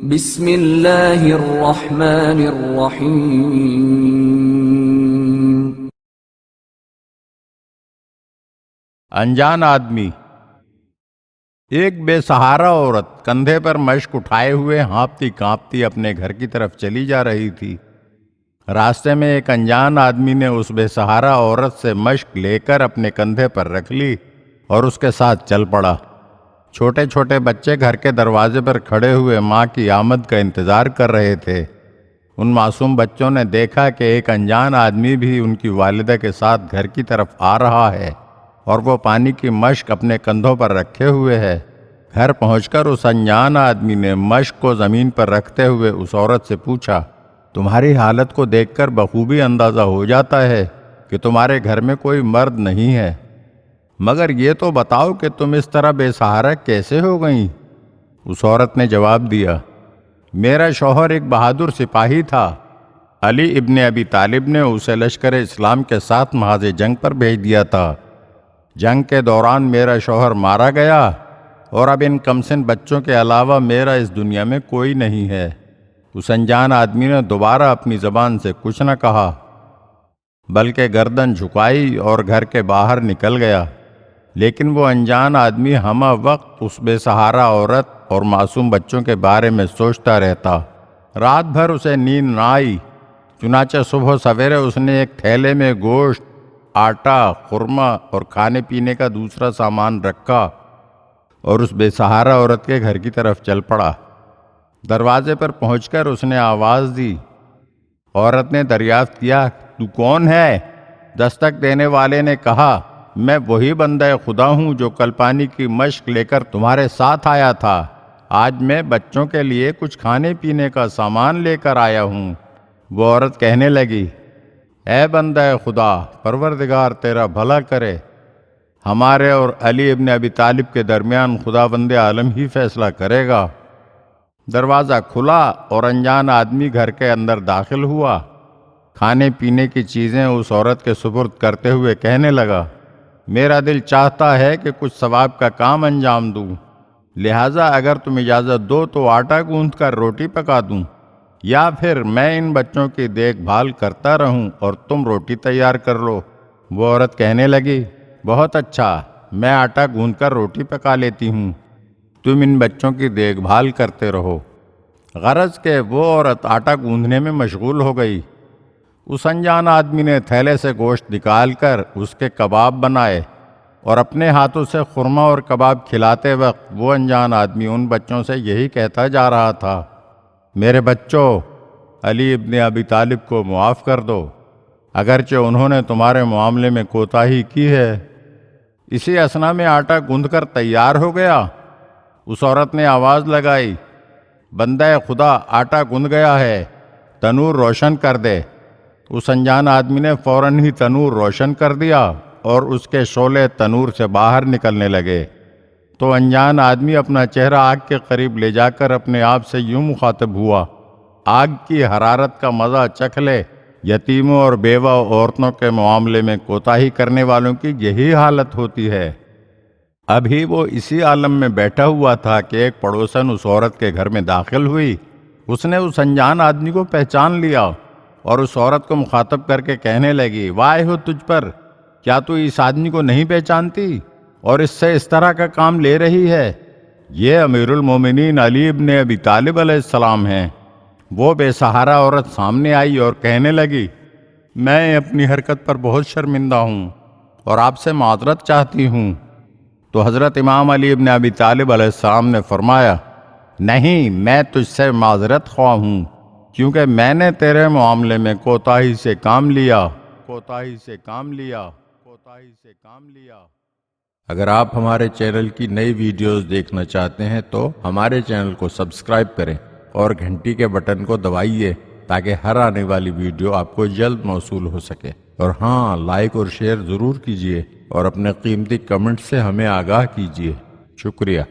بسم اللہ الرحمن الرحیم۔ انجان آدمی۔ ایک بے سہارا عورت کندھے پر مشک اٹھائے ہوئے ہانپتی کانپتی اپنے گھر کی طرف چلی جا رہی تھی۔ راستے میں ایک انجان آدمی نے اس بے سہارا عورت سے مشک لے کر اپنے کندھے پر رکھ لی اور اس کے ساتھ چل پڑا۔ چھوٹے چھوٹے بچے گھر کے دروازے پر کھڑے ہوئے ماں کی آمد کا انتظار کر رہے تھے۔ ان معصوم بچوں نے دیکھا کہ ایک انجان آدمی بھی ان کی والدہ کے ساتھ گھر کی طرف آ رہا ہے اور وہ پانی کی مشک اپنے کندھوں پر رکھے ہوئے ہے۔ گھر پہنچ کر اس انجان آدمی نے مشک کو زمین پر رکھتے ہوئے اس عورت سے پوچھا، تمہاری حالت کو دیکھ کر بخوبی اندازہ ہو جاتا ہے کہ تمہارے گھر میں کوئی مرد نہیں ہے، مگر یہ تو بتاؤ کہ تم اس طرح بے سہارا کیسے ہو گئیں؟ اس عورت نے جواب دیا، میرا شوہر ایک بہادر سپاہی تھا۔ علی ابن ابی طالب نے اسے لشکر اسلام کے ساتھ محاذ جنگ پر بھیج دیا تھا۔ جنگ کے دوران میرا شوہر مارا گیا اور اب ان کمسن بچوں کے علاوہ میرا اس دنیا میں کوئی نہیں ہے۔ اس انجان آدمی نے دوبارہ اپنی زبان سے کچھ نہ کہا بلکہ گردن جھکائی اور گھر کے باہر نکل گیا۔ لیکن وہ انجان آدمی ہمہ وقت اس بے سہارا عورت اور معصوم بچوں کے بارے میں سوچتا رہتا۔ رات بھر اسے نیند نہ آئی، چنانچہ صبح سویرے اس نے ایک تھیلے میں گوشت، آٹا، خرما اور کھانے پینے کا دوسرا سامان رکھا اور اس بے سہارا عورت کے گھر کی طرف چل پڑا۔ دروازے پر پہنچ کر اس نے آواز دی۔ عورت نے دریافت کیا، تو کون ہے؟ دستک دینے والے نے کہا، میں وہی بندہ خدا ہوں جو کل پانی کی مشک لے کر تمہارے ساتھ آیا تھا۔ آج میں بچوں کے لیے کچھ کھانے پینے کا سامان لے کر آیا ہوں۔ وہ عورت کہنے لگی، اے بندہ خدا، پروردگار تیرا بھلا کرے، ہمارے اور علی ابن ابی طالب کے درمیان خداوند عالم ہی فیصلہ کرے گا۔ دروازہ کھلا اور انجان آدمی گھر کے اندر داخل ہوا۔ کھانے پینے کی چیزیں اس عورت کے سپرد کرتے ہوئے کہنے لگا، میرا دل چاہتا ہے کہ کچھ ثواب کا کام انجام دوں، لہٰذا اگر تم اجازت دو تو آٹا گوندھ کر روٹی پکا دوں، یا پھر میں ان بچوں کی دیکھ بھال کرتا رہوں اور تم روٹی تیار کر لو۔ وہ عورت کہنے لگی، بہت اچھا، میں آٹا گوندھ کر روٹی پکا لیتی ہوں، تم ان بچوں کی دیکھ بھال کرتے رہو۔ غرض کہ وہ عورت آٹا گوندھنے میں مشغول ہو گئی۔ اس انجان آدمی نے تھیلے سے گوشت نکال کر اس کے کباب بنائے اور اپنے ہاتھوں سے خرما اور کباب کھلاتے وقت وہ انجان آدمی ان بچوں سے یہی کہتا جا رہا تھا، میرے بچوں، علی ابن ابی طالب کو معاف کر دو، اگرچہ انہوں نے تمہارے معاملے میں کوتاہی کی ہے۔ اسی اثنا میں آٹا گوندھ کر تیار ہو گیا۔ اس عورت نے آواز لگائی، بندہ خدا، آٹا گوندھ گیا ہے، تنور روشن کر دے۔ اس انجان آدمی نے فوراً ہی تنور روشن کر دیا اور اس کے شعلے تنور سے باہر نکلنے لگے۔ تو انجان آدمی اپنا چہرہ آگ کے قریب لے جا کر اپنے آپ سے یوں مخاطب ہوا، آگ کی حرارت کا مزہ چکھ لے، یتیموں اور بیوہ عورتوں کے معاملے میں کوتاہی کرنے والوں کی یہی حالت ہوتی ہے۔ ابھی وہ اسی عالم میں بیٹھا ہوا تھا کہ ایک پڑوسن اس عورت کے گھر میں داخل ہوئی۔ اس نے اس انجان آدمی کو پہچان لیا اور اس عورت کو مخاطب کر کے کہنے لگی، وائے ہو تجھ پر، کیا تو اس آدمی کو نہیں پہچانتی اور اس سے اس طرح کا کام لے رہی ہے؟ یہ امیر المومنین علی ابن ابی طالب علیہ السلام ہیں۔ وہ بے سہارا عورت سامنے آئی اور کہنے لگی، میں اپنی حرکت پر بہت شرمندہ ہوں اور آپ سے معذرت چاہتی ہوں۔ تو حضرت امام علی ابن ابی طالب علیہ السلام نے فرمایا، نہیں، میں تجھ سے معذرت خواہ ہوں، کیونکہ میں نے تیرے معاملے میں کوتاہی سے کام لیا۔ اگر آپ ہمارے چینل کی نئی ویڈیوز دیکھنا چاہتے ہیں تو ہمارے چینل کو سبسکرائب کریں اور گھنٹی کے بٹن کو دبائیے تاکہ ہر آنے والی ویڈیو آپ کو جلد موصول ہو سکے۔ اور ہاں، لائک اور شیئر ضرور کیجیے اور اپنے قیمتی کمنٹ سے ہمیں آگاہ کیجیے۔ شکریہ۔